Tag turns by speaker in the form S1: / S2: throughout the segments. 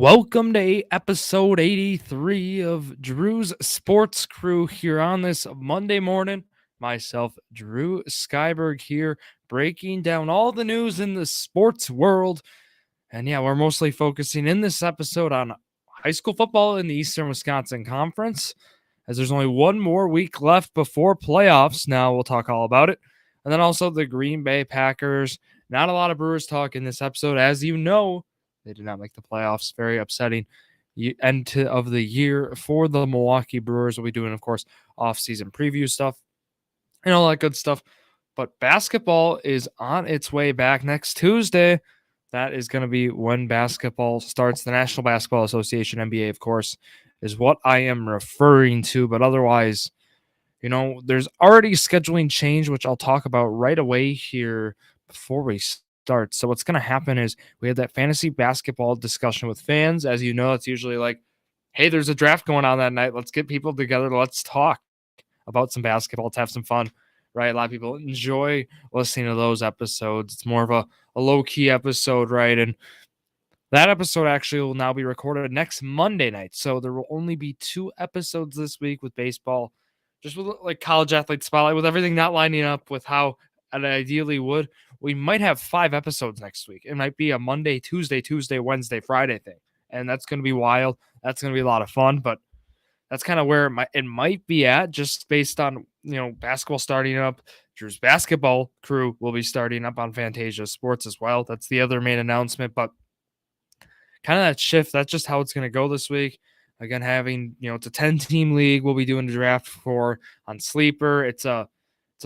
S1: Welcome to episode 83 of Drew's Sports Crew here on this Monday morning. Myself, Drew Skyberg here, breaking down all the news in the sports world. And yeah, we're mostly focusing in this episode on high school football in the Eastern Wisconsin Conference, as there's only one more week left before playoffs. Now we'll talk all about it. And then also the Green Bay Packers. Not a lot of Brewers talk in this episode, as you know. They did not make the playoffs. Very upsetting end of the year for the Milwaukee Brewers. We'll be doing, of course, off-season preview stuff and all that good stuff. But basketball is on its way back next Tuesday. That is going to be when basketball starts. The National Basketball Association, NBA, of course, is what I am referring to. But otherwise, there's already scheduling change, which I'll talk about right away here before we start. So what's going to happen is we have that fantasy basketball discussion with fans. As you know, it's usually like, hey, there's a draft going on that night. Let's get people together. Let's talk about some basketball. Let's have some fun, right? A lot of people enjoy listening to those episodes. It's more of a low-key episode, right? And that episode actually will now be recorded next Monday night. So there will only be 2 episodes this week with baseball, just with like college athlete spotlight, with everything not lining up with how it ideally would. We might have 5 episodes next week. It might be a Monday, Tuesday, Wednesday, Friday thing. And that's going to be wild. That's going to be a lot of fun, but that's kind of where it might be at, just based on, basketball starting up. Drew's basketball crew will be starting up on Fantasia Sports as well. That's the other main announcement, but kind of that shift, that's just how it's going to go this week. Again, having, it's a 10-team league. We'll be doing the draft for on Sleeper. It's a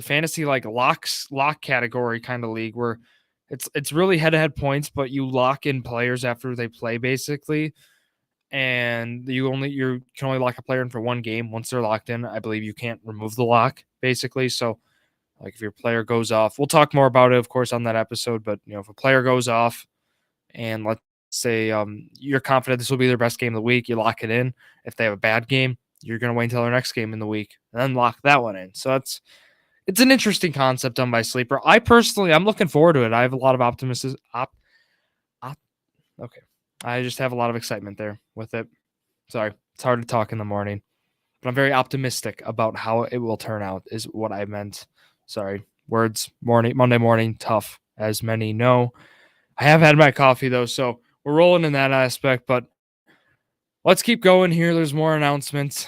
S1: fantasy like lock category kind of league where it's really head-to-head points, but you lock in players after they play basically. And you can only lock a player in for one game. Once they're locked in, I believe you can't remove the lock basically. So like if your player goes off, we'll talk more about it, of course, on that episode. But if a player goes off and let's say you're confident this will be their best game of the week, you lock it in. If they have a bad game, you're going to wait until their next game in the week and then lock that one in. So it's an interesting concept done by Sleeper. I'm looking forward to it. I have a lot of optimism. Okay. I just have a lot of excitement there with it. Sorry, it's hard to talk in the morning, but I'm very optimistic about how it will turn out is what I meant. Sorry, words, Monday morning, tough, as many know. I have had my coffee though, so we're rolling in that aspect, but let's keep going here. There's more announcements.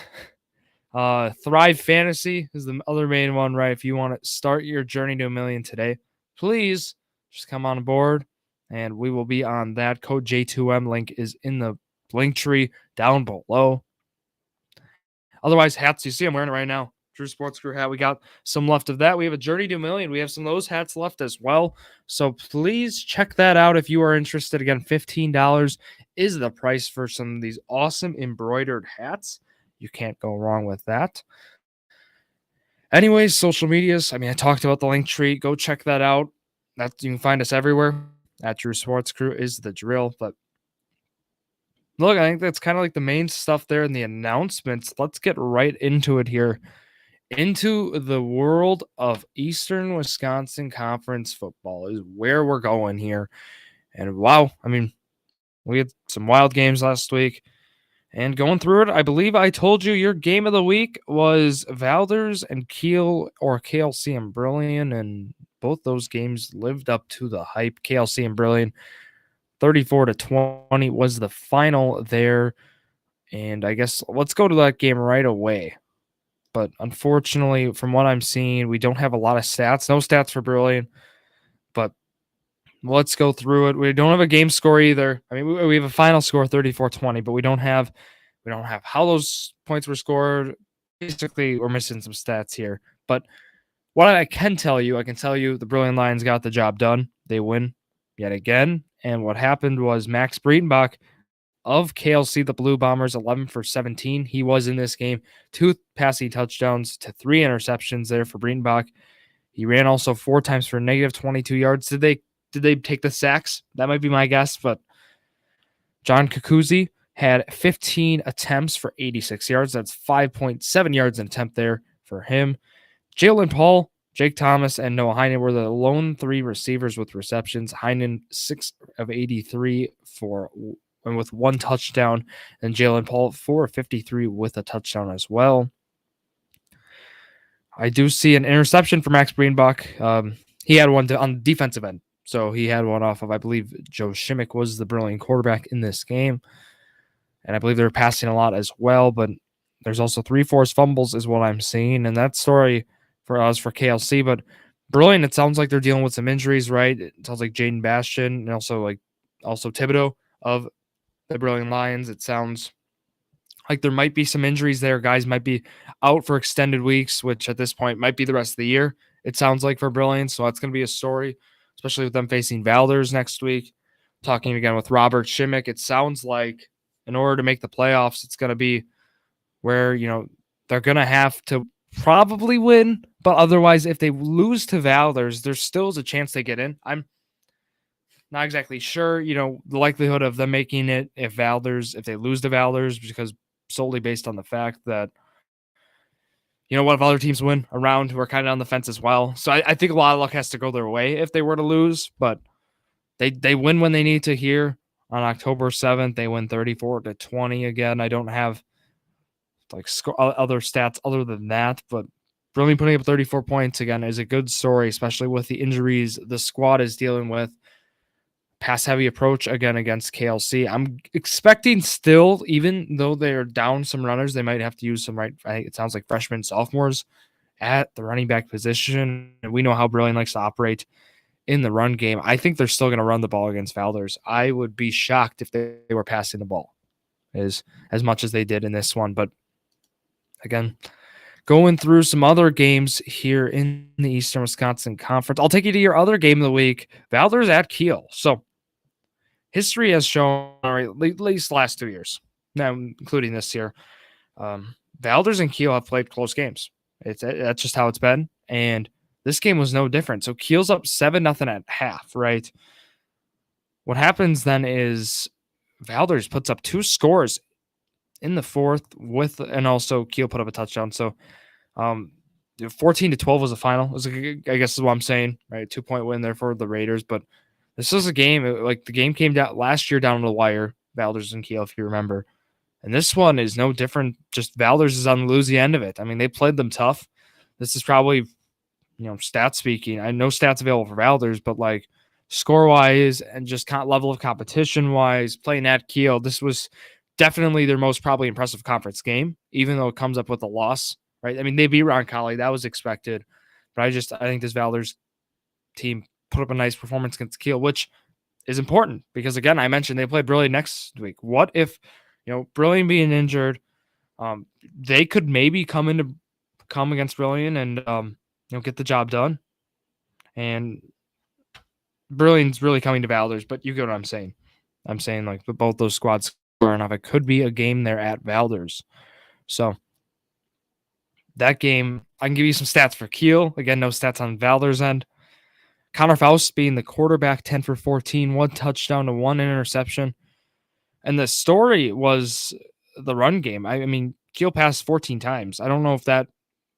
S1: Thrive Fantasy is the other main one, right? If you want to start your journey to $1 million today, please just come on board and we will be on that. Code J2M link is in the link tree down below. Otherwise, hats, you see I'm wearing it right now. Drew Sports Crew hat. We got some left of that. We have a Journey to $1 million. We have some of those hats left as well. So please check that out if you are interested. Again, $15 is the price for some of these awesome embroidered hats. You can't go wrong with that. Anyways, social medias. I talked about the link tree. Go check that out. You can find us everywhere. At Drew Sports Crew is the drill. But look, I think that's kind of like the main stuff there in the announcements. Let's get right into it here. Into the world of Eastern Wisconsin Conference football is where we're going here. And wow, we had some wild games last week. And going through it, I believe I told you your game of the week was Valders and KLC and Brilliant, and both those games lived up to the hype. KLC and Brilliant, 34-20 was the final there. And I guess let's go to that game right away. But unfortunately, from what I'm seeing, we don't have a lot of stats. No stats for Brilliant. But let's go through it. We don't have a game score either. We have a final score 34-20, but we don't have how those points were scored. Basically, we're missing some stats here. But what I can tell you the Brilliant Lions got the job done. They win yet again. And what happened was Max Breitenbach of KLC, the Blue Bombers, 11 for 17. He was in this game. 2 passing touchdowns to 3 interceptions there for Breitenbach. He ran also 4 times for negative 22 yards. Did they take the sacks? That might be my guess, but John Kakuzi had 15 attempts for 86 yards. That's 5.7 yards an attempt there for him. Jalen Paul, Jake Thomas, and Noah Heinen were the lone 3 receivers with receptions. Heinen, 6 of 83 for and with 1 touchdown, and Jalen Paul 4 of 53 with a touchdown as well. I do see an interception for Max Greenbach. He had one on the defensive end. So he had one off of, I believe, Joe Shimmick was the Brilliant quarterback in this game. And I believe they were passing a lot as well. But there's also 3 forced fumbles is what I'm seeing. And that story for us for KLC. But Brilliant, it sounds like they're dealing with some injuries, right? It sounds like Jaden Bastian and also Thibodeau of the Brilliant Lions. It sounds like there might be some injuries there. Guys might be out for extended weeks, which at this point might be the rest of the year. It sounds like for Brilliant. So that's going to be a story, especially with them facing Valders next week. Talking again with Robert Shimmick, it sounds like in order to make the playoffs, it's going to be where, they're going to have to probably win. But otherwise, if they lose to Valders, there still is a chance they get in. I'm not exactly sure, the likelihood of them making it if they lose to Valders, because solely based on the fact that, what if other teams win around who are kind of on the fence as well. So I think a lot of luck has to go their way if they were to lose, but they win when they need to here on October 7th. They win 34-20 again. I don't have other stats other than that, but really putting up 34 points again is a good story, especially with the injuries the squad is dealing with. Pass heavy approach again against KLC. I'm expecting still, even though they're down some runners, they might have to use I think it sounds like freshmen, sophomores at the running back position. And we know how Brilliant likes to operate in the run game. I think they're still going to run the ball against Valders. I would be shocked if they were passing the ball as much as they did in this one. But again, going through some other games here in the Eastern Wisconsin Conference, I'll take you to your other game of the week, Valders at Kiel. So history has shown, at least the last 2 years, now including this year, Valders and Kiel have played close games. That's just how it's been. And this game was no different. So Kiel's up 7-0 at half, right? What happens then is Valders puts up 2 scores in the fourth and also Kiel put up a touchdown. So 14-12 was the final. I guess is what I'm saying, right? 2-point win there for the Raiders. But this was a game, the game came down last year down to the wire, Valders and Kiel, if you remember. And this one is no different. Just Valders is on the losing end of it. I mean, they played them tough. This is probably, stats speaking. I know stats available for Valders, but score-wise and just level of competition-wise, playing at Kiel, this was definitely their most probably impressive conference game, even though it comes up with a loss, right? I mean, they beat Roncalli. That was expected. But I think this Valders team put up a nice performance against Kiel, which is important because, again, I mentioned they play Brilliant next week. What if, Brilliant being injured, they could maybe come against Brilliant and, get the job done. And Brilliant's really coming to Valders, but you get what I'm saying. I'm saying both those squads square enough. It could be a game there at Valders. So that game, I can give you some stats for Kiel. Again, no stats on Valders' end. Connor Faust being the quarterback, 10 for 14, 1 touchdown to 1 interception. And the story was the run game. I mean, Kiel passed 14 times. I don't know if that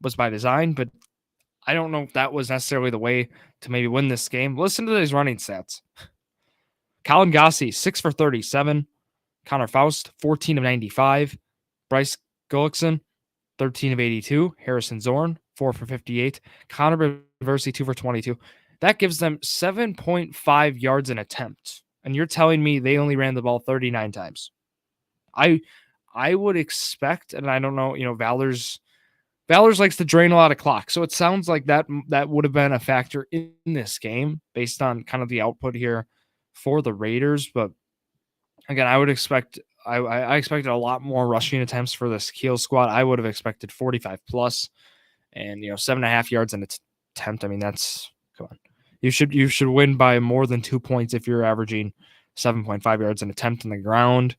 S1: was by design, but I don't know if that was necessarily the way to maybe win this game. Listen to these running stats. Colin Gossi, 6 for 37. Connor Faust, 14 of 95. Bryce Gullickson, 13 of 82. Harrison Zorn, 4 for 58. Connor Beversi, 2 for 22. That gives them 7.5 yards an attempt. And you're telling me they only ran the ball 39 times. I would expect, and I don't know, Valders likes to drain a lot of clock. So it sounds like that would have been a factor in this game based on kind of the output here for the Raiders. But again, I would expect, I expected a lot more rushing attempts for this Kiel squad. I would have expected 45 plus and, 7.5 yards an attempt. I mean, come on. You should win by more than 2 points if you're averaging 7.5 yards an attempt on the ground.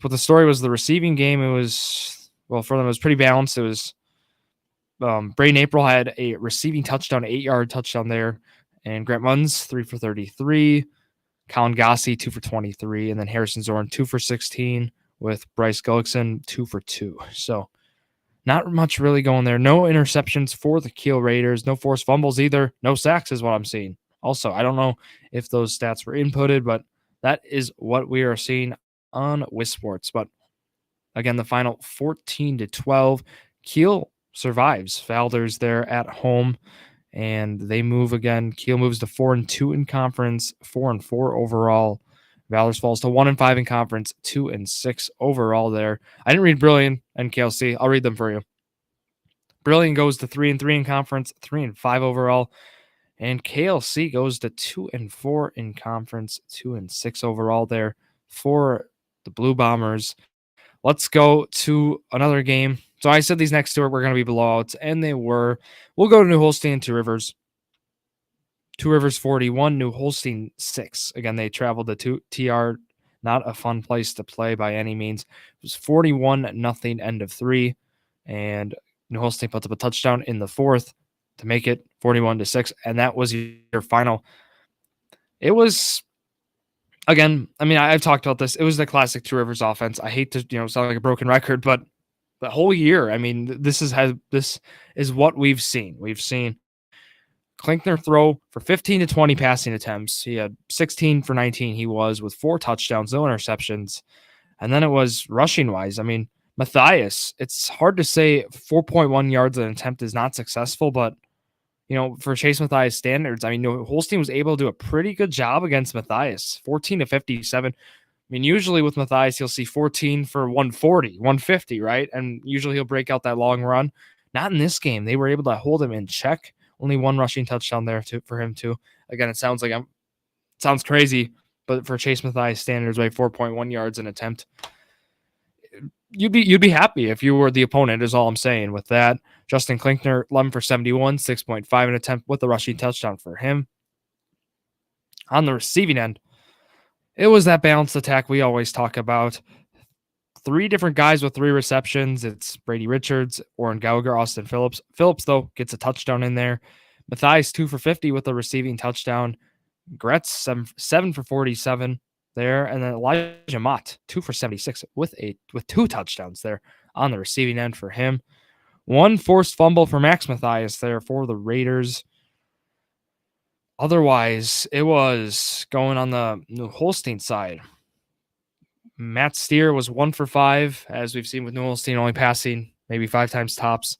S1: But the story was the receiving game. It was, for them, it was pretty balanced. It was Braden April had a receiving touchdown, 8-yard touchdown there. And Grant Munns, 3 for 33. Colin Gossi, 2 for 23. And then Harrison Zorn, 2 for 16 with Bryce Gullickson, 2 for 2. So not much really going there. No interceptions for the Kiel Raiders. No forced fumbles either. No sacks is what I'm seeing. Also, I don't know if those stats were inputted, but that is what we are seeing on Wisports. But again, the final 14-12. Kiel survives. Valders there at home, and they move again. Kiel moves to 4-2 in conference, 4-4 overall. Valders falls to 1-5 in conference, 2-6 overall there. I didn't read Brillion and KLC. I'll read them for you. Brillion goes to 3-3 in conference, 3-5 overall. And KLC goes to 2-4 in conference, 2-6 overall there for the Blue Bombers. Let's go to another game. So I said these next two were going to be blowouts, and they were. We'll go to New Holstein and Two Rivers. Two Rivers 41, New Holstein 6. Again, they traveled to TR. Not a fun place to play by any means. It was 41-0 end of 3, and New Holstein puts up a touchdown in the 4th to make it 41-6, and that was your final. It was, again, I mean, I've talked about this. It was the classic Two Rivers offense. I hate to, sound like a broken record, but the whole year, I mean, this is what we've seen. We've seen Klinkner throw for 15 to 20 passing attempts. He had 16 for 19. He was with 4 touchdowns, no interceptions. And then it was rushing wise. I mean, Matthias, it's hard to say 4.1 yards an attempt is not successful, but for Chase Matthias standards, I mean, Holstein was able to do a pretty good job against Matthias, 14 to 57. I mean, usually with Matthias, you'll see 14 for 140, 150, right? And usually he'll break out that long run. Not in this game. They were able to hold him in check. Only 1 rushing touchdown there for him too. Again, it sounds crazy, but for Chase Matthias standards, by 4.1 yards an attempt, you'd be happy if you were the opponent, is all I'm saying with that. Justin Klinkner, 11 for 71, 6.5 an attempt with a rushing touchdown for him. On the receiving end, it was that balanced attack we always talk about. 3 different guys with 3 receptions. It's Brady Richards, Oren Gauger, Austin Phillips. Phillips, though, gets a touchdown in there. Matthias, 2 for 50 with a receiving touchdown. Gretz, 7 for 47 there. And then Elijah Mott, 2 for 76 with 2 touchdowns there on the receiving end for him. 1 forced fumble for Max Matthias there for the Raiders. Otherwise, it was going on the New Holstein side. Matt Steer was 1 for 5, as we've seen with New Holstein, only passing maybe 5 times tops.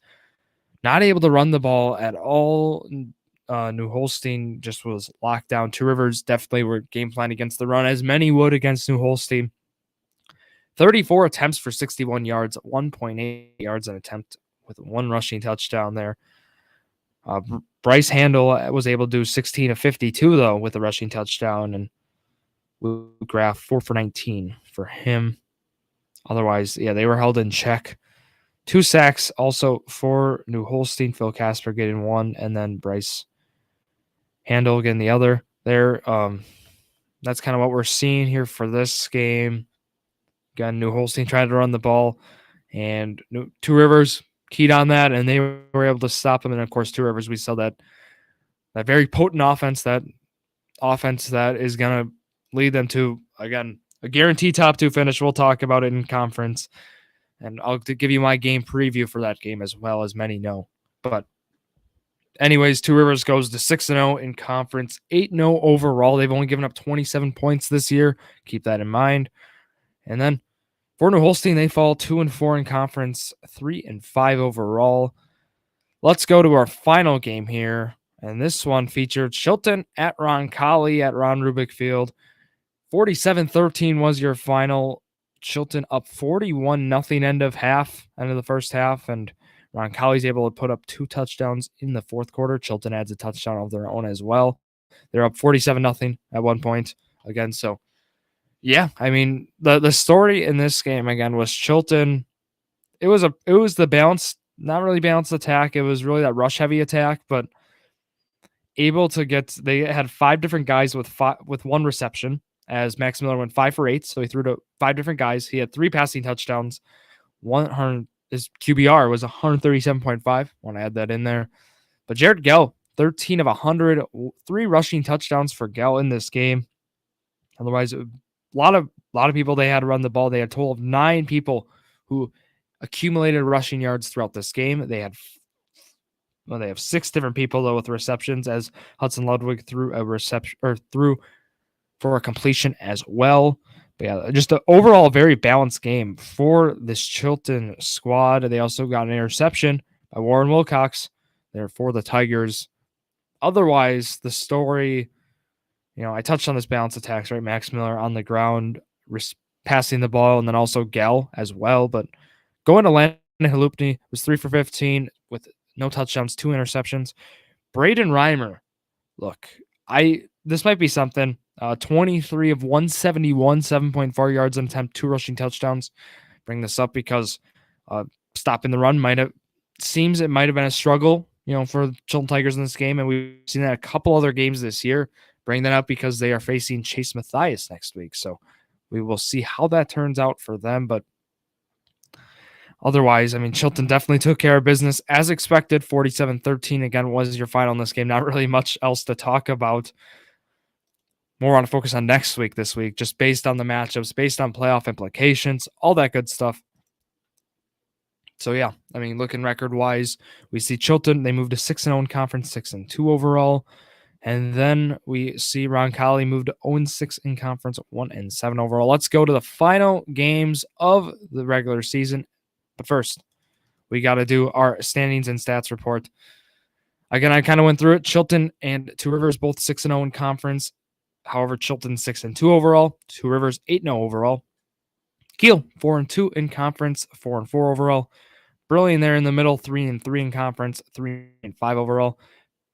S1: Not able to run the ball at all. New Holstein just was locked down. Two Rivers definitely were game plan against the run, as many would against New Holstein. 34 attempts for 61 yards, 1.8 yards an attempt with 1 rushing touchdown there. Bryce Handel was able to do 16 of 52, though, with a rushing touchdown, and Graf 4 for 19 for him. Otherwise, yeah, they were held in check. 2 sacks also for New Holstein. Phil Casper getting 1, and then Bryce Handel getting the other there. That's kind of what we're seeing here for this game. Again, New Holstein tried to run the ball, and Two Rivers keyed on that, and they were able to stop them. And of course, Two Rivers, we saw that very potent offense, that is going to lead them to, again, a guaranteed top 2 finish. We'll talk about it in conference, and I'll give you my game preview for that game as well, as many know. But anyways, Two Rivers goes to 6-0 in conference, 8-0 overall. They've only given up 27 points this year. Keep that in mind. And then for New Holstein, they fall 2-4 in conference, 3-5 overall. Let's go to our final game here. And this one featured Chilton at Roncalli at Ron Rubik Field. 47-13 was your final. Chilton up 41-0 end of the first half. And Roncalli's able to put up 2 touchdowns in the fourth quarter. Chilton adds a touchdown of their own as well. They're up 47-0 at one point again. So, yeah, I mean, the story in this game, again, was Chilton. It was the balanced, not really balanced attack. It was really that rush-heavy attack, but able to they had 5 different guys with 1 reception, as Max Miller went 5 for 8. So he threw to 5 different guys. He had 3 passing touchdowns. His QBR was 137.5. Want to add that in there. But Jared Gell, 13 of 100, 3 rushing touchdowns for Gell in this game. Otherwise, a lot of people they had to run the ball. They had a total of 9 people who accumulated rushing yards throughout this game. They have 6 different people though with receptions, as Hudson Ludwig threw for a completion as well. But yeah, just an overall very balanced game for this Chilton squad. They also got an interception by Warren Wilcox there for the Tigers. Otherwise, the story, I touched on this balance attacks, right? Max Miller on the ground, passing the ball, and then also Gell as well. But going to Landon Halupny was 3 for 15 with no touchdowns, 2 interceptions. Braden Reimer, look, this might be something. 23 of 171, 7.4 yards an attempt, 2 rushing touchdowns. Bring this up because stopping the run might have been a struggle, for the Chilton Tigers in this game, and we've seen that a couple other games this year. Bring that up because they are facing Chase Mathias next week, so we will see how that turns out for them. But otherwise, Chilton definitely took care of business as expected. 47-13 again was your final in this game. Not really much else to talk about. More on focus on next week this week, just based on the matchups, based on playoff implications, all that good stuff. So yeah, looking record-wise, we see Chilton, they moved to 6-0 in conference, 6-2 overall. And then we see Roncalli move to 0-6 in conference, 1-7 overall. Let's go to the final games of the regular season. But first, we got to do our standings and stats report. Again, I kind of went through it. Chilton and Two Rivers both 6-0 in conference. However, Chilton 6-2 overall. Two Rivers 8-0 overall. Kiel 4-2 in conference, 4-4 overall. Brilliant there in the middle, 3-3 in conference, 3-5 overall.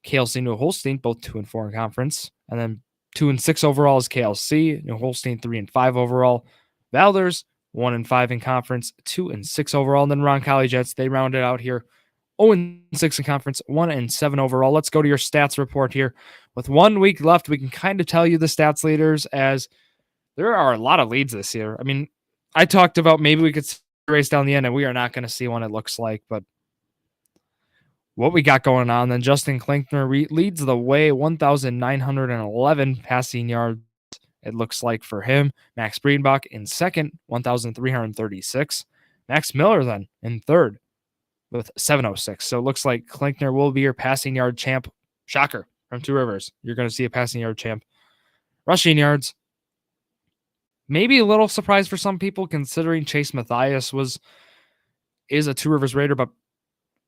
S1: KLC New Holstein, both 2-4 in conference. And then 2-6 overall is KLC. New Holstein 3-5 overall. Valders 1-5 in conference, 2-6 overall. And then Roncalli Jets, they rounded out here 0-6 in conference, 1-7 overall. Let's go to your stats report here. With 1 week left, we can kind of tell you the stats leaders, as there are a lot of leads this year. I talked about maybe we could race down the end, and we are not going to see one, it looks like. But what we got going on, then Justin Klinkner leads the way, 1,911 passing yards, it looks like, for him. Max Breedenbach in second, 1,336. Max Miller then in third with 706. So it looks like Klinkner will be your passing yard champ. Shocker from Two Rivers. You're going to see a passing yard champ. Rushing yards, maybe a little surprise for some people, considering Chase Mathias is a Two Rivers Raider, but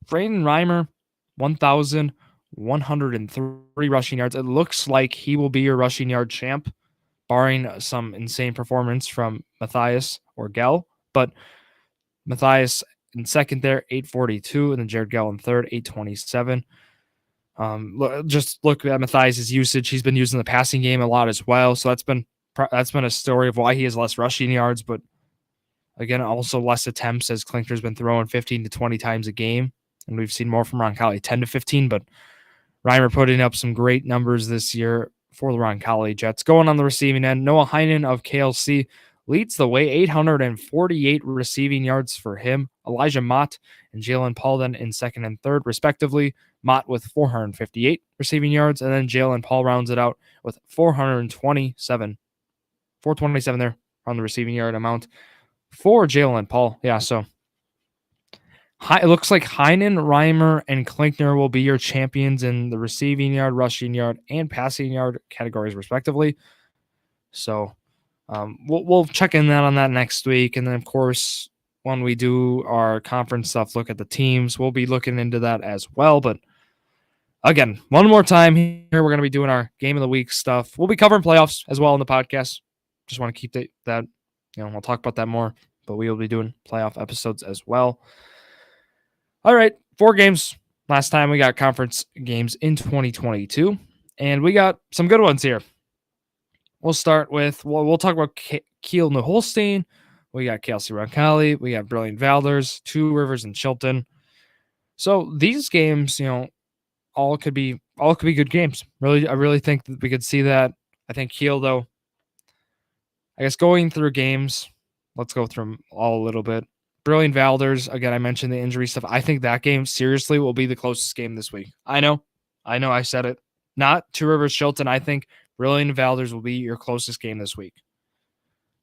S1: Braden Reimer, 1,103 rushing yards. It looks like he will be your rushing yard champ, barring some insane performance from Mathias or Gell. But Mathias in second there, 842, and then Jared Gell in third, 827. Just look at Mathias' usage. He's been using the passing game a lot as well, so that's been a story of why he has less rushing yards, but again, also less attempts, as Klinkner's been throwing 15 to 20 times a game, and we've seen more from Roncalli, 10 to 15, but Reimer putting up some great numbers this year for the Roncalli Jets. Going on the receiving end, Noah Heinen of KLC leads the way, 848 receiving yards for him. Elijah Mott and Jalen Paul then in second and third, respectively. Mott with 458 receiving yards, and then Jalen Paul rounds it out with 427 there on the receiving yard amount for Jalen Paul. Yeah, so it looks like Heinen, Reimer, and Klinkner will be your champions in the receiving yard, rushing yard, and passing yard categories, respectively. So we'll check in on that next week. And then, of course, when we do our conference stuff, look at the teams, we'll be looking into that as well. But again, one more time here, we're going to be doing our game of the week stuff. We'll be covering playoffs as well in the podcast. Just want to keep that, we'll talk about that more, but we will be doing playoff episodes as well. All right, 4 games. Last time we got conference games in 2022, and we got some good ones here. We'll start with, we'll talk about Kiel New Holstein. We got KLC Roncalli. We got Brilliant Valders, Two Rivers, and Chilton. So these games, all could be good games. Really, I really think that we could see that. I think Kiel, though, I guess going through games, let's go through them all a little bit. Brilliant Valders, again, I mentioned the injury stuff. I think that game seriously will be the closest game this week. I know, I said it. Not Two Rivers Chilton. I think Brilliant Valders will be your closest game this week.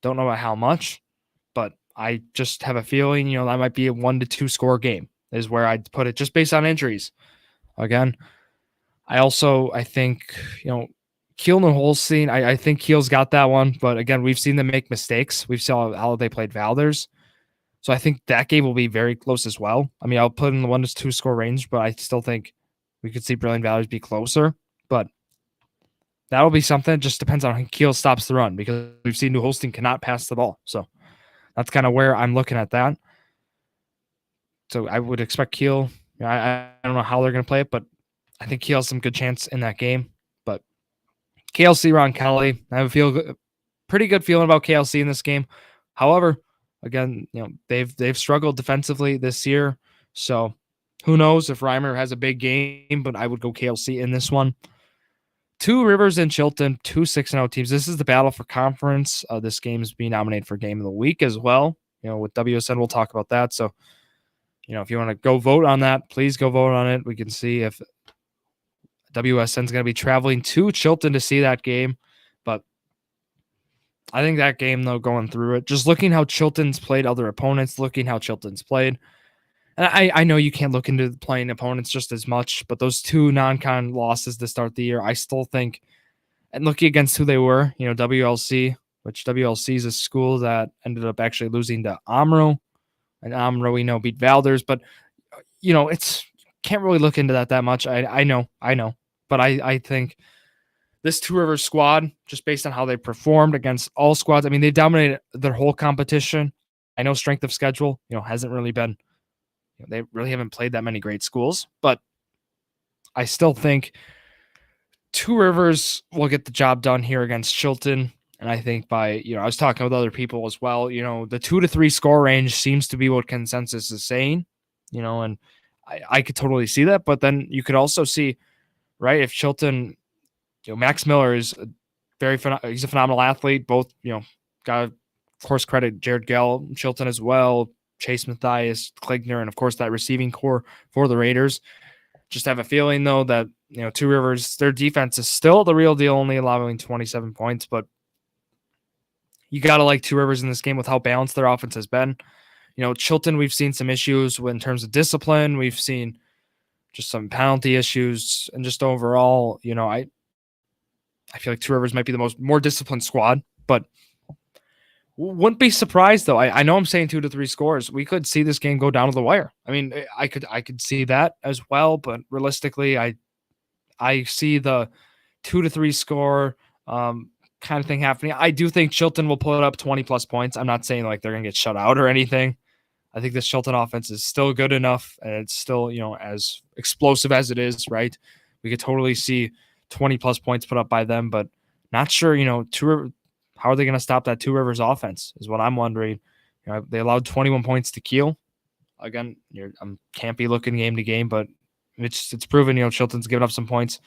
S1: Don't know about how much, but I just have a feeling, that might be a 1-2 score game is where I'd put it, just based on injuries. Again, I think, Kiel and Holstein, I think Kiel's got that one, but again, we've seen them make mistakes. We've seen how they played Valders. So I think that game will be very close as well. I mean, I'll put in the 1 to 2 score range, but I still think we could see Brilliant Valders be closer. But that'll be something. It just depends on how Kiel stops the run because we've seen New Holstein cannot pass the ball. So that's kind of where I'm looking at that. So I would expect Kiel. I don't know how they're going to play it, but I think Kiel has some good chance in that game. But KLC, Ron Kelly, I have a pretty good feeling about KLC in this game. However, again, they've struggled defensively this year, so who knows if Reimer has a big game? But I would go KLC in this one. Two Rivers and Chilton, two 6-0 teams. This is the battle for conference. This game is being nominated for game of the week as well. With WSN, we'll talk about that. So, if you want to go vote on that, please go vote on it. We can see if WSN is going to be traveling to Chilton to see that game. But I think that game, though, going through it, just looking how Chilton's played other opponents, looking how Chilton's played. And I know you can't look into playing opponents just as much, but those two non-con losses to start the year, I still think, and looking against who they were, WLC, which WLC is a school that ended up actually losing to Amro, and Amro, we know, beat Valders, but, it's can't really look into that much. I know, but I think this Two Rivers squad, just based on how they performed against all squads, I mean, they dominated their whole competition. I know strength of schedule, hasn't really been, they really haven't played that many great schools, but I still think Two Rivers will get the job done here against Chilton. And I think I was talking with other people as well, the 2 to 3 score range seems to be what consensus is saying, and I could totally see that. But then you could also see, right, if Chilton, Max Miller is he's a phenomenal athlete. Both, got, of course, credit Jared Gell, Chilton as well, Chase Mathias, Kligner, and of course that receiving core for the Raiders. Just have a feeling though that Two Rivers, their defense is still the real deal, only allowing 27 points, but you gotta like Two Rivers in this game with how balanced their offense has been. Chilton, we've seen some issues in terms of discipline. We've seen just some penalty issues, and just overall, I feel like Two Rivers might be the more disciplined squad, but wouldn't be surprised though. I know I'm saying 2 to 3 scores. We could see this game go down to the wire. I mean, I could see that as well, but realistically, I see the 2 to 3 score kind of thing happening. I do think Chilton will put up 20 plus points. I'm not saying like they're gonna get shut out or anything. I think this Chilton offense is still good enough, and it's still as explosive as it is. Right, we could totally see 20 plus points put up by them, but not sure. How are they going to stop that Two Rivers offense is what I'm wondering. They allowed 21 points to Kiel. Again, can't be looking game to game, but it's proven, Chilton's given up some points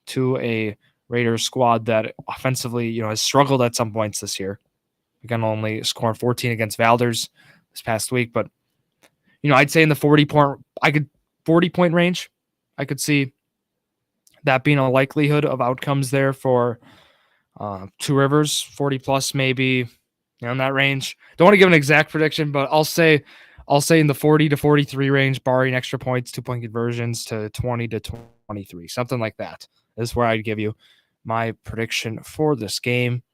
S1: to a Raiders squad that offensively, has struggled at some points this year. Again, only scoring 14 against Valders this past week, but I'd say in the 40-point range, I could see that being a likelihood of outcomes there for Two Rivers, 40 plus maybe, in that range. Don't want to give an exact prediction, but I'll say in the 40 to 43 range, barring extra points, 2-point conversions to 20 to 23, something like that. This is where I'd give you my prediction for this game.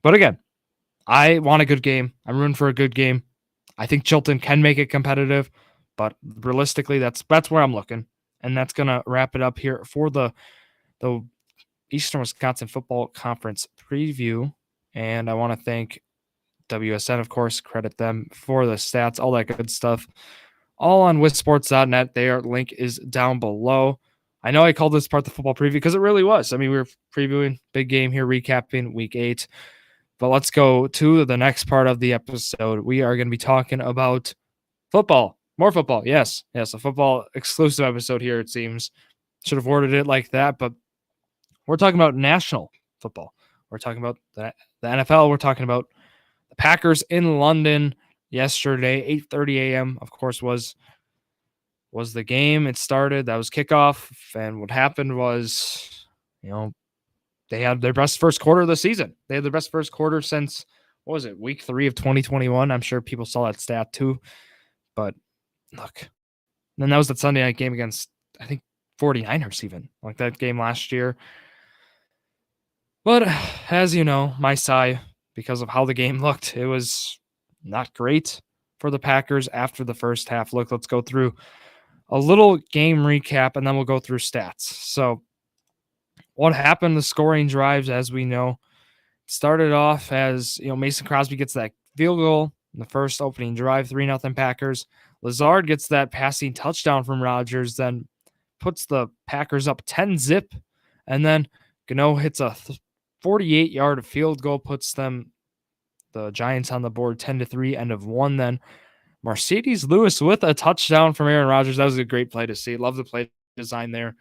S1: But again, I want a good game. I'm rooting for a good game. I think Chilton can make it competitive, but realistically, that's where I'm looking. And that's going to wrap it up here for the Eastern Wisconsin Football Conference preview. And I want to thank WSN, of course, credit them for the stats, all that good stuff, all on wisports.net. Their link is down below. I know I called this part the football preview because it really was. I mean, we were previewing big game here, recapping week 8. But let's go to the next part of the episode. We are going to be talking about football. More football. Yes, a football exclusive episode here, it seems. Should have worded it like that, but we're talking about national football. We're talking about the NFL. We're talking about the Packers in London yesterday. 8:30 a.m., of course, was the game. It started. That was kickoff. And what happened was, they had their best first quarter of the season. They had their best first quarter since, week 3 of 2021. I'm sure people saw that stat too. But look, and then that was that Sunday night game against, I think, 49ers even. Like that game last year. But as you know, my sigh, because of how the game looked, it was not great for the Packers after the first half. Look, let's go through a little game recap and then we'll go through stats. So, what happened? The scoring drives, as we know, started off as Mason Crosby gets that field goal in the first opening drive, 3-0 Packers. Lazard gets that passing touchdown from Rodgers, then puts the Packers up 10-zip, and then Gano hits a 48-yard field goal, puts the Giants on the board 10-3, end of one. Then Mercedes Lewis with a touchdown from Aaron Rodgers. That was a great play to see. Love the play design there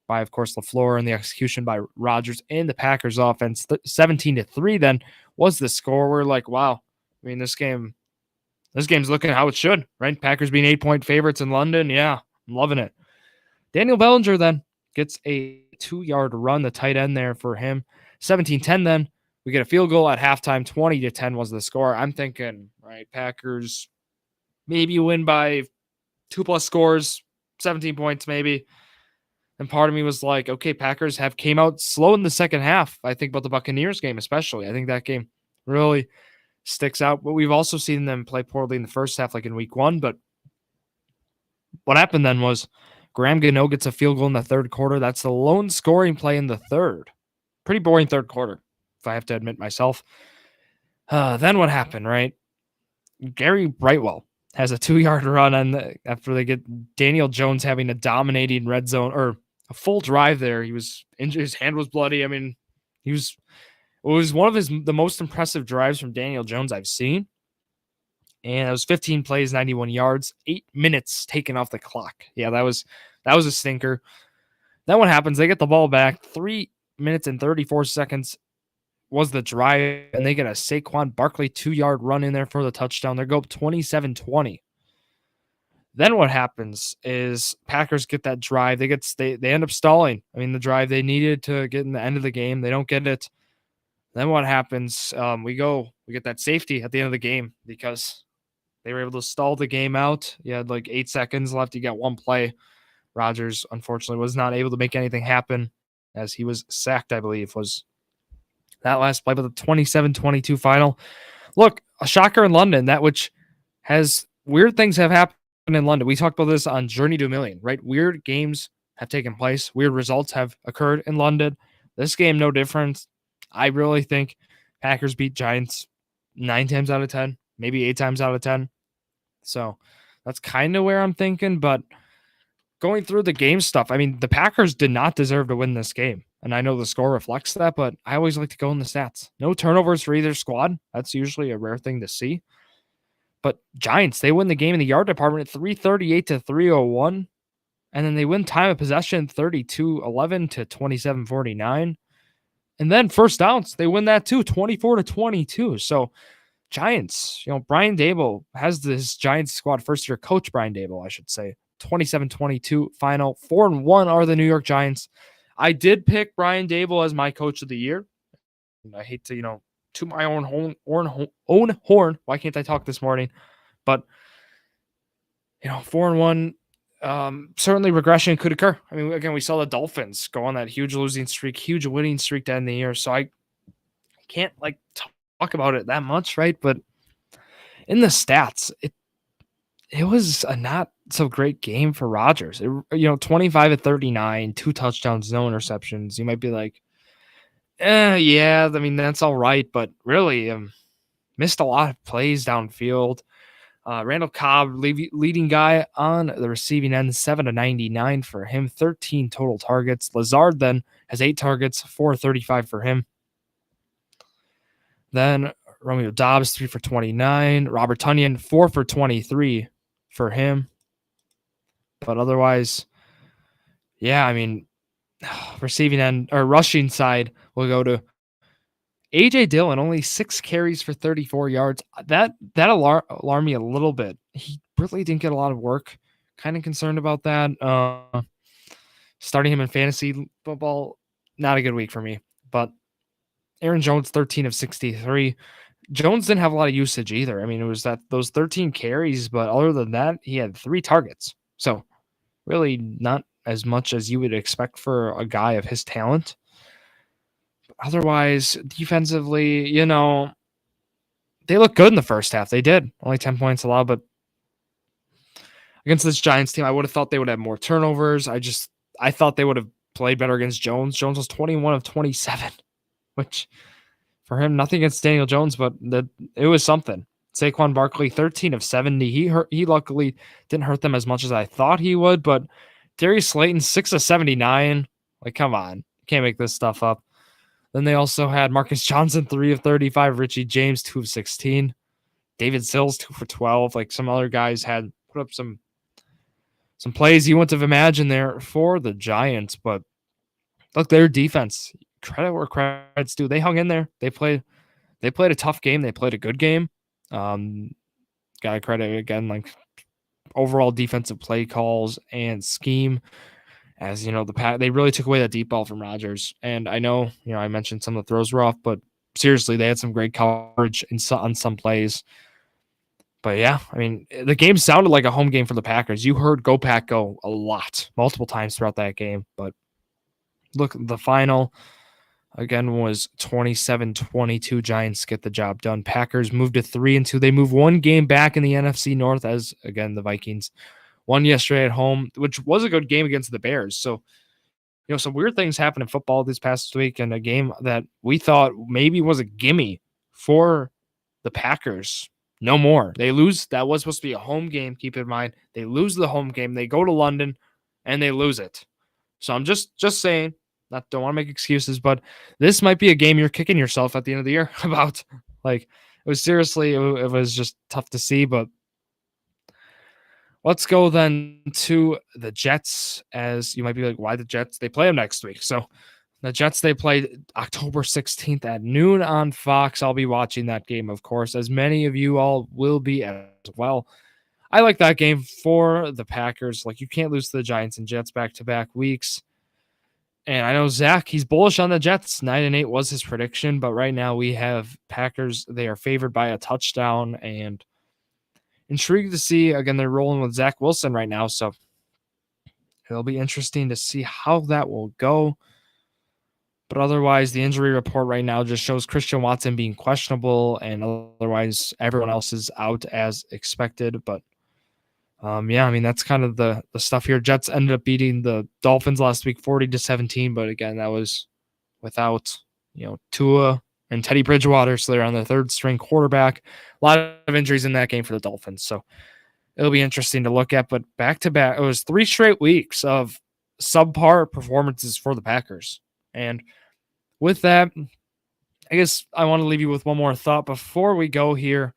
S1: by, of course, LaFleur, and the execution by Rodgers and the Packers offense. 17-3 then was the score. We're like, wow. I mean, this game's looking how it should, right? Packers being 8-point favorites in London. Yeah, I'm loving it. Daniel Bellinger then gets a 2-yard run, the tight end there for him. 17-10 then. We get a field goal at halftime. 20-10 was the score. I'm thinking, right, Packers maybe win by 2+ scores, 17 points maybe. And part of me was like, okay, Packers came out slow in the second half. I think about the Buccaneers game especially. I think that game really sticks out. But we've also seen them play poorly in the first half, like in week one. But what happened then was Graham Gano gets a field goal in the third quarter. That's the lone scoring play in the third. Pretty boring third quarter, if I have to admit myself. Then what happened, right? Gary Brightwell has a 2-yard run after they get Daniel Jones having a dominating red zone or a full drive there. He was injured. His hand was bloody. I mean, it was one of the most impressive drives from Daniel Jones I've seen. And it was 15 plays, 91 yards, 8 minutes taken off the clock. Yeah, that was a stinker. Then what happens? They get the ball back. 3 minutes and 34 seconds was the drive, and they get a Saquon Barkley 2-yard run in there for the touchdown. They go up 27-20. Then what happens is Packers get that drive. They end up stalling. I mean, the drive they needed to get in the end of the game, they don't get it. Then what happens? We get that safety at the end of the game because they were able to stall the game out. You had like 8 seconds left. You got one play. Rodgers, unfortunately, was not able to make anything happen as he was sacked, I believe, was that last play. But the 27-22 final. Look, a shocker in London, that which has weird things have happened in London. We talked about this on Journey to a Million, right? Weird games have taken place. Weird results have occurred in London. This game, no difference. I really think Packers beat Giants 9 times out of 10, maybe 8 times out of 10. So that's kind of where I'm thinking. But going through the game stuff, I mean, the Packers did not deserve to win this game. And I know the score reflects that, but I always like to go in the stats. No turnovers for either squad. That's usually a rare thing to see. But Giants, they win the game in the yard department at 338-301. And then they win time of possession 32-11 to 27-49. And then first downs, they win that too, 24-22. So Giants, Brian Daboll has this Giants squad, first-year coach Brian Daboll, I should say. 27-22 final. 4-1 are the New York Giants. I did pick Brian Daboll as my coach of the year. I hate to, to my own horn. Why can't I talk this morning? But 4-1. Certainly regression could occur. I mean, again, we saw the Dolphins go on that huge losing streak, huge winning streak to end the year. So I can't talk about it that much, right? But in the stats, it was a not so great game for Rodgers. 25-39, 2 touchdowns, no interceptions. You might be like, yeah, I mean, that's all right. But really, missed a lot of plays downfield. Randall Cobb, leading guy on the receiving end, 7-99 for him, 13 total targets. Lazard then has 8 targets, 4-35 for him. Then Romeo Doubs, 3 for 29. Robert Tonyan, 4 for 23 for him. But otherwise, yeah, I mean, receiving end or rushing side will go to A.J. Dillon, only 6 carries for 34 yards. That alarmed me a little bit. He really didn't get a lot of work. Kind of concerned about that. Starting him in fantasy football, not a good week for me. But Aaron Jones, 13 of 63. Jones didn't have a lot of usage either. I mean, it was those 13 carries, but other than that, he had 3 targets. So really not as much as you would expect for a guy of his talent. Otherwise, defensively, they look good in the first half. They did. Only 10 points allowed, but against this Giants team, I would have thought they would have more turnovers. I thought they would have played better against Jones. Jones was 21 of 27, which for him, nothing against Daniel Jones, but it was something. Saquon Barkley, 13 of 70. He luckily didn't hurt them as much as I thought he would, but Darius Slayton, 6 of 79. Like, come on. You can't make this stuff up. Then they also had Marcus Johnson, 3 of 35. Richie James, 2 of 16. David Sills, 2 for 12. Like, some other guys had put up some plays you wouldn't have imagined there for the Giants. But look, their defense, credit where credit's due. They hung in there. They played a tough game. They played a good game. Gotta credit again, like overall defensive play calls and scheme. As they really took away that deep ball from Rodgers. And I know, I mentioned some of the throws were off, but seriously, they had some great coverage on some plays. But yeah, I mean, the game sounded like a home game for the Packers. You heard "Go Pack Go" a lot, multiple times throughout that game. But look, the final again was 27-22. Giants get the job done. Packers moved to 3-2. They move one game back in the NFC North as, again, the Vikings won yesterday at home, which was a good game against the Bears. So, some weird things happened in football this past week, and a game that we thought maybe was a gimme for the Packers. No more. They lose. That was supposed to be a home game. Keep in mind, they lose the home game. They go to London, and they lose it. So I'm just saying, don't want to make excuses, but this might be a game you're kicking yourself at the end of the year about. Like, it was just tough to see, but let's go then to the Jets. As you might be like, why the Jets? They play them next week. So the Jets, they play October 16th at noon on Fox. I'll be watching that game, of course, as many of you all will be as well. I like that game for the Packers. Like, you can't lose to the Giants and Jets back-to-back weeks. And I know Zach, he's bullish on the Jets. 9-8 was his prediction, but right now we have Packers. They are favored by a touchdown, and intrigued to see. Again, they're rolling with Zach Wilson right now, so it'll be interesting to see how that will go. But otherwise, the injury report right now just shows Christian Watson being questionable, and otherwise everyone else is out as expected. But yeah, I mean, that's kind of the stuff here. Jets ended up beating the Dolphins last week 40-17, but again, that was without Tua and Teddy Bridgewater, so they're on their third string quarterback. A lot of injuries in that game for the Dolphins, so it'll be interesting to look at. But back-to-back, it was 3 straight weeks of subpar performances for the Packers. And with that, I guess I want to leave you with one more thought before we go here.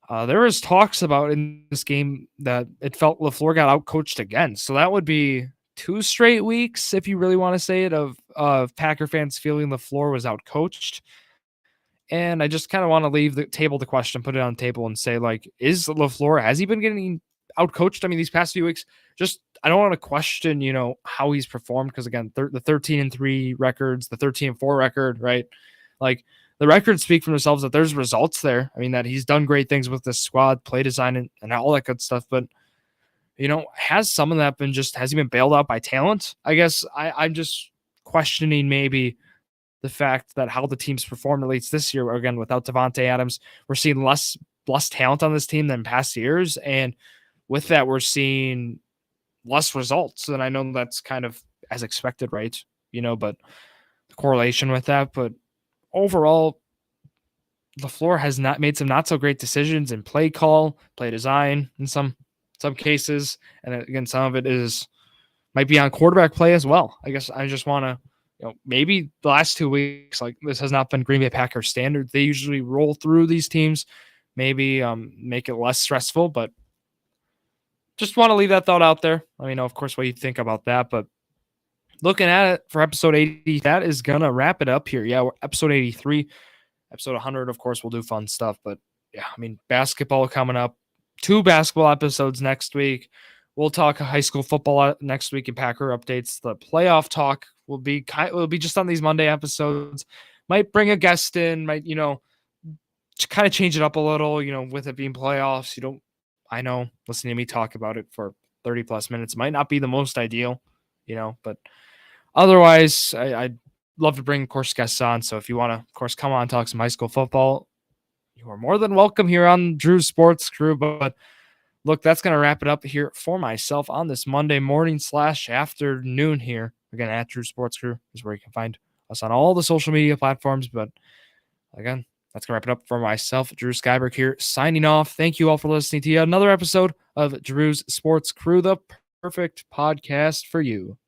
S1: There was talks about in this game that it felt LaFleur got outcoached again. So that would be 2 straight weeks, if you really want to say it, of Packer fans feeling LaFleur was outcoached. And I just kind of want to leave the question, put it on the table and say, like, is LaFleur, has he been getting outcoached? I mean, these past few weeks, I don't want to question, how he's performed. Because again, the 13-3 records, the 13-4 record, right? Like, the records speak for themselves that there's results there. I mean, that he's done great things with the squad, play design, and all that good stuff. But, has some of that been has he been bailed out by talent? I guess I'm just questioning maybe the fact that how the team's performed, at least this year, again, without Davante Adams, we're seeing less talent on this team than past years. And with that, we're seeing less results. And I know that's kind of as expected, right? But the correlation with that. But overall, LaFleur has not made some not so great decisions in play call, play design in some cases. And again, some of it might be on quarterback play as well. I guess I just want to, maybe the last 2 weeks, like, this has not been Green Bay Packers standard. They usually roll through these teams, maybe make it less stressful, but just want to leave that thought out there. Let me know, of course, what you think about that. But looking at it for episode 80, that is going to wrap it up here. Yeah, we're episode 83. Episode 100, of course, we'll do fun stuff. But yeah, I mean, basketball coming up. 2 basketball episodes next week. We'll talk high school football next week in Packer updates. The playoff talk will be just on these Monday episodes. Might bring a guest in, might, kind of change it up a little, with it being playoffs. I know listening to me talk about it for 30 plus minutes might not be the most ideal, but otherwise, I love to bring, of course, guests on. So if you want to, of course, come on, talk some high school football, you are more than welcome here on Drew's Sports Crew. But look, that's going to wrap it up here for myself on this Monday morning / afternoon here. Again, at Drew Sports Crew is where you can find us on all the social media platforms. But again, that's going to wrap it up for myself, Drew Skyberg here, signing off. Thank you all for listening to another episode of Drew's Sports Crew, the perfect podcast for you.